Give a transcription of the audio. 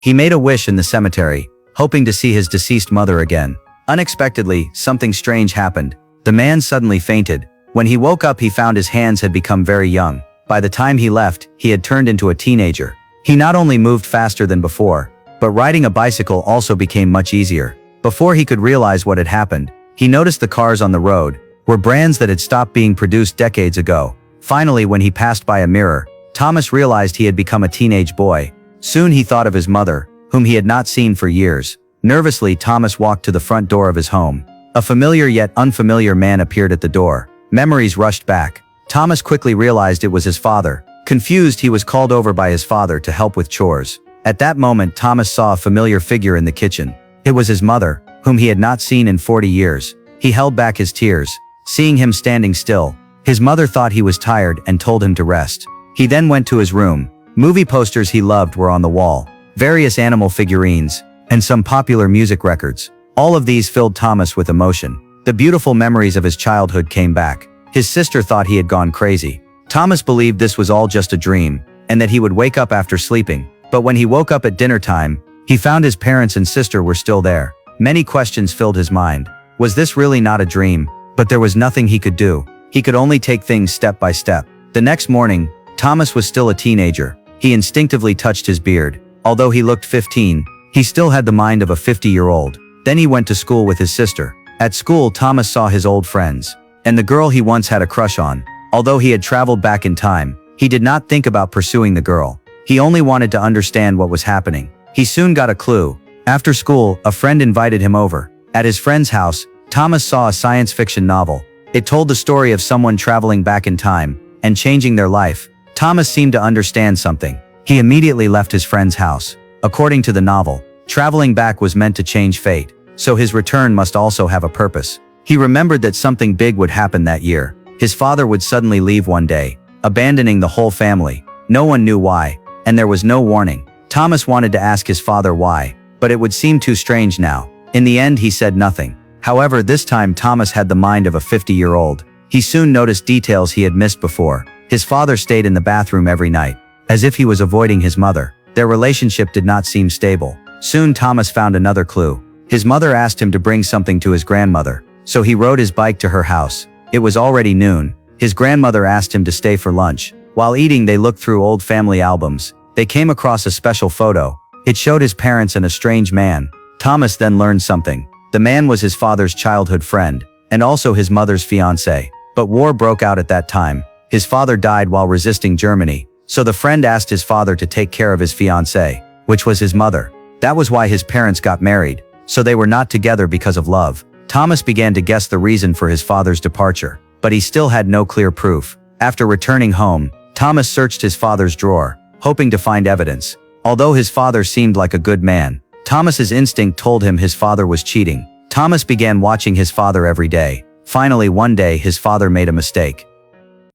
He made a wish in the cemetery, hoping to see his deceased mother again. Unexpectedly, something strange happened. The man suddenly fainted. When he woke up, he found his hands had become very young. By the time he left, he had turned into a teenager. He not only moved faster than before, but riding a bicycle also became much easier. Before he could realize what had happened, he noticed the cars on the road were brands that had stopped being produced decades ago. Finally, when he passed by a mirror, Thomas realized he had become a teenage boy. Soon he thought of his mother, whom he had not seen for years. Nervously, Thomas walked to the front door of his home. A familiar yet unfamiliar man appeared at the door. Memories rushed back. Thomas quickly realized it was his father. Confused, he was called over by his father to help with chores. At that moment, Thomas saw a familiar figure in the kitchen. It was his mother, whom he had not seen in 40 years. He held back his tears, seeing him standing still. His mother thought he was tired and told him to rest. He then went to his room. Movie posters he loved were on the wall, various animal figurines, and some popular music records. All of these filled Thomas with emotion. The beautiful memories of his childhood came back. His sister thought he had gone crazy. Thomas believed this was all just a dream, and that he would wake up after sleeping. But when he woke up at dinner time, he found his parents and sister were still there. Many questions filled his mind. Was this really not a dream? But there was nothing he could do. He could only take things step by step. The next morning, Thomas was still a teenager. He instinctively touched his beard. Although he looked 15, he still had the mind of a 50-year-old. Then he went to school with his sister. At school, Thomas saw his old friends, and the girl he once had a crush on. Although he had traveled back in time, he did not think about pursuing the girl. He only wanted to understand what was happening. He soon got a clue. After school, a friend invited him over. At his friend's house, Thomas saw a science fiction novel. It told the story of someone traveling back in time and changing their life. Thomas seemed to understand something. He immediately left his friend's house. According to the novel, traveling back was meant to change fate, so his return must also have a purpose. He remembered that something big would happen that year. His father would suddenly leave one day, abandoning the whole family. No one knew why, and there was no warning. Thomas wanted to ask his father why, but it would seem too strange now. In the end, he said nothing. However, this time Thomas had the mind of a 50-year-old. He soon noticed details he had missed before. His father stayed in the bathroom every night, as if he was avoiding his mother. Their relationship did not seem stable. Soon Thomas found another clue. His mother asked him to bring something to his grandmother, so he rode his bike to her house. It was already noon. His grandmother asked him to stay for lunch. While eating, they looked through old family albums. They came across a special photo. It showed his parents and a strange man. Thomas then learned something. The man was his father's childhood friend, and also his mother's fiancé. But war broke out at that time. His father died while resisting Germany, so the friend asked his father to take care of his fiancée, which was his mother. That was why his parents got married, so they were not together because of love. Thomas began to guess the reason for his father's departure, but he still had no clear proof. After returning home, Thomas searched his father's drawer, hoping to find evidence. Although his father seemed like a good man, Thomas's instinct told him his father was cheating. Thomas began watching his father every day. Finally, one day his father made a mistake.